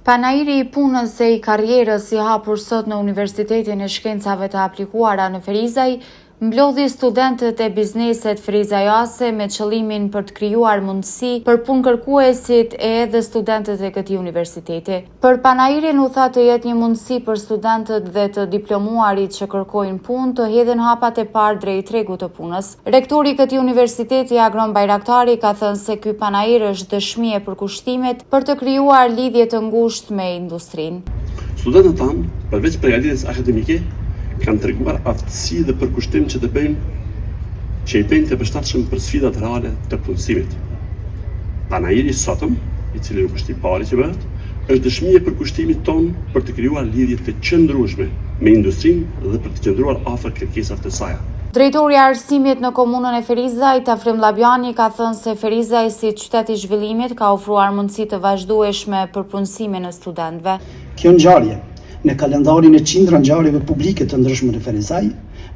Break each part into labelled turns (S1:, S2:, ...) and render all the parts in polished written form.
S1: Panairi I punës e I karrierës I hapur sot në Universitetin e Shkencave të Aplikuara në Ferizaj, mblodhi studentët e bizneset ferizajase me qëllimin për të krijuar mundësi për punëkërkuesit e edhe studentët e këtij universiteti. Për Panairin u tha të jetë një mundësi për studentët dhe të diplomuarit që kërkojnë punë të hedhin hapat e parë drejt tregut të punës. Rektori I këtij universiteti Agron Bajraktari ka thënë se ky Panair është dëshmi e përkushtimit për të krijuar lidhje të ngushtë me industrinë.
S2: Studentët tanë, përveç përgatitjes akademike, kanë treguar aftësi dhe përkushtim që I bëjnë të përshtatshëm për sfidat reale të punësimit. Panairi sotëm, I cili nuk është I pari që bëhet, është dëshmi e përkushtimit ton për të krijuar lidhje të qëndrueshme me industrinë dhe për të qëndruar afër kërkesave të saj.
S1: Drejtori I arsimit në komunën e Ferizajt, Afrim Labjani, ka thënë se Ferizaj si qytet I zhvillimit ka ofruar mundësi të vazhdueshme për punësimin e studentëve.
S3: Kjo ngjarje në kalendarin e qindra ngjarjeve publike të ndryshme në Ferizaj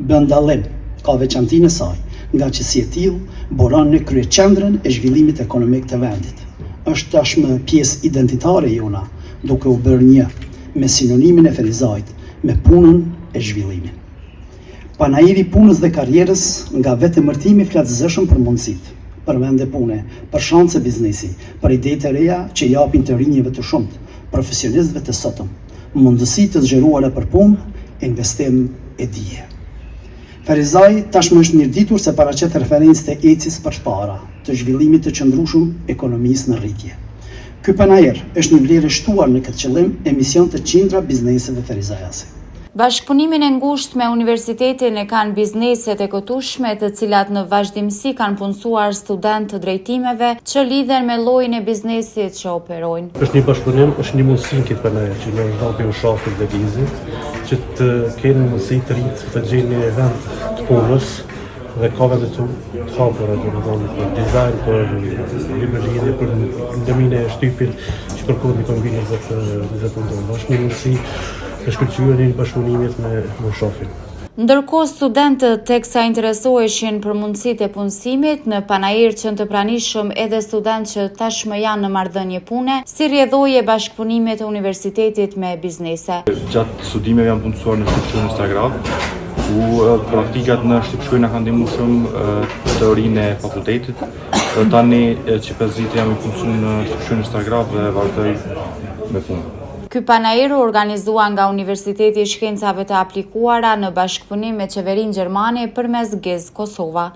S3: bën dallim, ka veçantinë e saj, nga që si e tillë boron në kryeqendrën e zhvillimit ekonomik të vendit. Është tashmë pjesë identitare e jona, duke u bërë një me sinonimin e Ferizajt me punën e zhvillimit. Panairi punës dhe karrierës nga vetëmërtimi flatëzëshëm për mundësitë, për vende pune, për shanse biznesi, për ide të reja që japin të rinjeve të shumt, profesionistëve të sotëm, mundësi të zgjeruara për punë, investim e dije. Ferizaj tashmë është mirëditur se paraqet referencë të ECI-s përpara, të zhvillimit të qëndrueshëm ekonomisë në rritje. Ky Panair është një vlerë e shtuar në këtë qëllim e mision të qindra bizneseve ferizajase.
S1: Bashkëpunimin e ngushtë me universitetin e kanë bizneset e këtushme të cilat në vazhdimsi kanë punësuar student të drejtimeve që lidhen me llojin e biznesit që operojnë.
S4: Është një bashkëpunim, është një mundësi këtë Panair që në dhapi u shafit dhe gizit, që të kenë mundësi të rritë të gjenë një event të punës dhe ka vende të hapura për dizajn, për libërlidhje, për ndërmine e shtypit që kërkohet një kombinat dhe të ndonë. Është një mundësi e shkëlqyer një bashkëpunimit me shofin.
S1: Ndërkohë studentët teksa interesoheshin për mundësitë e punësimit, në Panair qenë të pranishëm edhe studentë që tashmë janë në marrëdhënie pune, si rrjedhojë e bashkëpunimit të universitetit me biznese.
S5: Gjatë studimeve jam punësuar në Shqipërinë Instagram, ku praktikat në Shqipërinë kanë ndihmuar shumë teorinë e fakultetit. Tani që 5 vite jam punësuar në Shqipërinë Instagram dhe vazhdoj me punë.
S1: Ky Panair u organizua nga Universiteti I Shkencave të Aplikuara në bashkëpunim me qeverinë gjermane përmes GEZ Kosova.